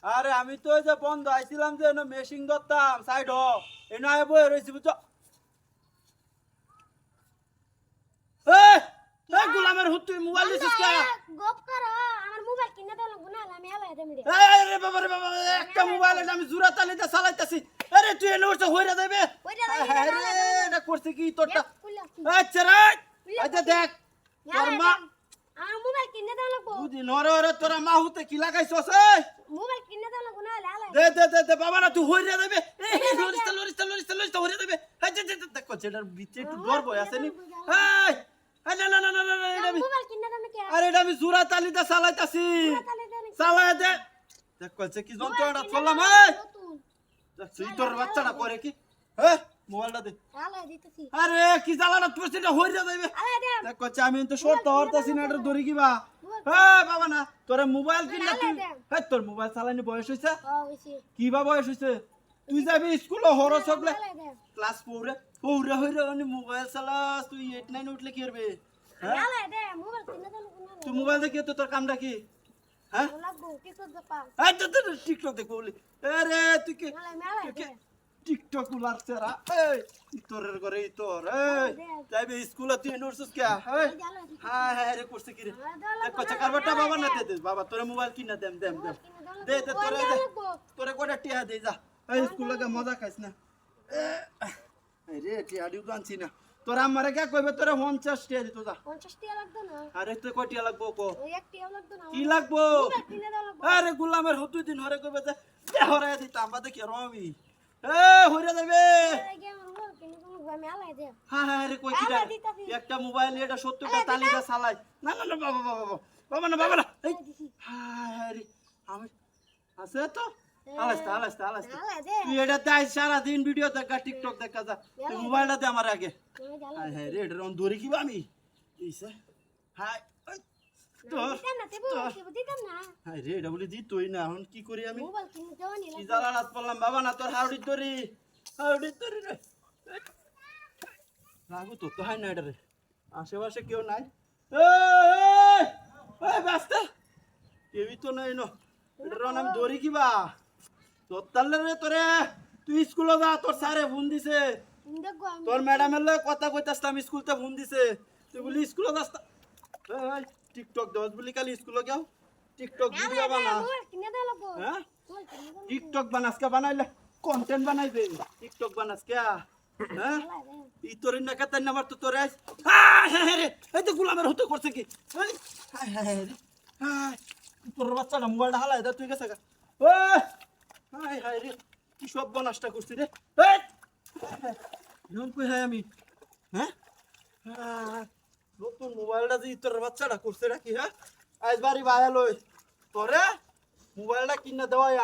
আরে আমি তো ওই যে বন্ধ আইছিলাম যে এনে মেশিন ধরতাম সাইড এনে আয় বয়ে রয়েছি বুঝছো। এই এই গোলামের হুত তুই মোবাইল দিছিস কে? গপ করো আমার মোবাইল কিনে দাও লাগবো না আমি হেলাই দেব রে। আরে বাবা রে বাবা একটা মোবাইল এটা আমি জুরা তালিতে চালাইতাছি। আরে তুই এনে উঠছ হইরা যাবে। আরে এটা করছে কি তোরটা? আচ্ছা রে আচ্ছা দেখ তোর মা আমার মোবাইল কিনে দাও লাগবো। বুঝি নরে ওরে তোরা মা হুতে কি লাগাইছস এই? মোবাইল কিনে দাও লাগবো না হেলাই। দে বাবা না তুই হইরা যাবে। এই লরিস্তা হইরা যাবে। আচ্ছা দেখো যেটার ভিতরে একটু ডর বই আছে নি। এই না এটা মোবাইল কিনে দাও নাকি? আরে এটা আমি জুরা তালিতে চালাইতাছি। চালাই দে দেখ কইছে কি যন্ত্রণা চললাম এই তুই তোর বাচ্চাটা করে কি হ্যাঁ মোবাইলটা দে হেলাই দিতেছি। আরে কি জ্বালানা তুই সেটা হইরা যাবে হেলাই দে। দেখ কইছে আমি তো শর্ত হরতাছি না এটা ধরি কিবা হ্যাঁ বাবা না তোরে মোবাইল কিনা তুই এই তোর মোবাইল চালানি বয়স হইছে হইছে। কি বা বয়স হইছে তুই যাবি স্কুলে হর সবলে হেলাই দে। ক্লাস 4 পৌরা হইরা মানে মোবাইল চালাস তুই 8 9 উঠলে কি করবে হ্যাঁ হেলাই দে মোবাইল কিনে দাও লাগবো না। তুই মোবাইল দেখে তো তোর কামটা কি হ্যাঁ লাগবো টিকটক দেখা। এই তো টিকটক দেখবো বলি আরে তুই কি হেলাই দে। টিকটক উলারছে রা এই তোরের ঘরে তোর এই যাইবে স্কুলে তুই নরছিস কে এই হ্যাঁ রে করছে কি রে দেখ কচ্চা কারবারটা বাবা না দে বাবা তোরে মোবাইল কিনা দেম দে তোরে কোটা টিয়া দে যা এই স্কুল লাগা মজা খাইস না এই রে টিয়া দিউ তো আনছি না তোর আমারে কে কইবে তোরে 50 টিয়া দিত যা 50 টাকা লাগতো না। আরে তুই কয় টিয়া লাগবো কো ওই 1 টাকা লাগতো না। কি লাগবো মোবাইল কিনে দাও লাগবো। আরে গোলামের হতু দিন হরে কইবে যে হরায় দিতাম বাদে কি রমি এ হইরা যাবে হ্যাঁ রে কই কিটা একটা মোবাইল এটা 70টা তালিকা চালাই না বাবা না এই হ্যাঁ রে আমি আছে তো আলাস্তা তুই এটা তাই সারা দিন ভিডিও দেখা টিকটক দেখা যা তুই মোবাইলটা দে আমার আগে হ্যাঁ রে এটা রন দড়ি কিবা আমি এইছে হাই তোর হ্যাঁ রে এটা বলি দি তুই না এখন কি করি আমি কি জ্বালা রাত পড়লাম বাবা না তোর হাউডি দড়ি রে লাগু তো তো হয় না এটা রে আশেপাশে কেউ নাই ব্যস্ত কেউই তো নাই ন এটা আমি দৌড়ি কিবা তোর তাহলে রে তোরে তুই স্কুলে যা তোর স্যারে ফোন দিছে তোর ম্যাডামের লগে কথা কইতাছতাম স্কুলতে ফোন দিছে তুই বলি স্কুলে যাস এই টিকটক দস বলি কালি স্কুলে যাও টিকটক ভিডিও বানা হ্যাঁ টিকটক বানাস কে বানাইলে কন্টেন্ট বানাই দে টিকটক বানাস কে হ্যাঁ ই তোর না কাতার নাম্বার তো তোর আইস হ্যাঁ রে এই তো গোলামের হতে করছে কি হ্যাঁ তোর বাচ্চাটা মোবাইলটা হালাই দা তুই গেছে গা ওই হাই রে কি সব বনাসটা করছিস রে এই এখন কই হাই আমি হ্যাঁ নতুন মোবাইলটা যে তোর বাচ্চাটা করছে নাকি হ্যাঁ আজ বাড়ি বাইরে লই তোরে মোবাইলটা কিনে দেওয়াই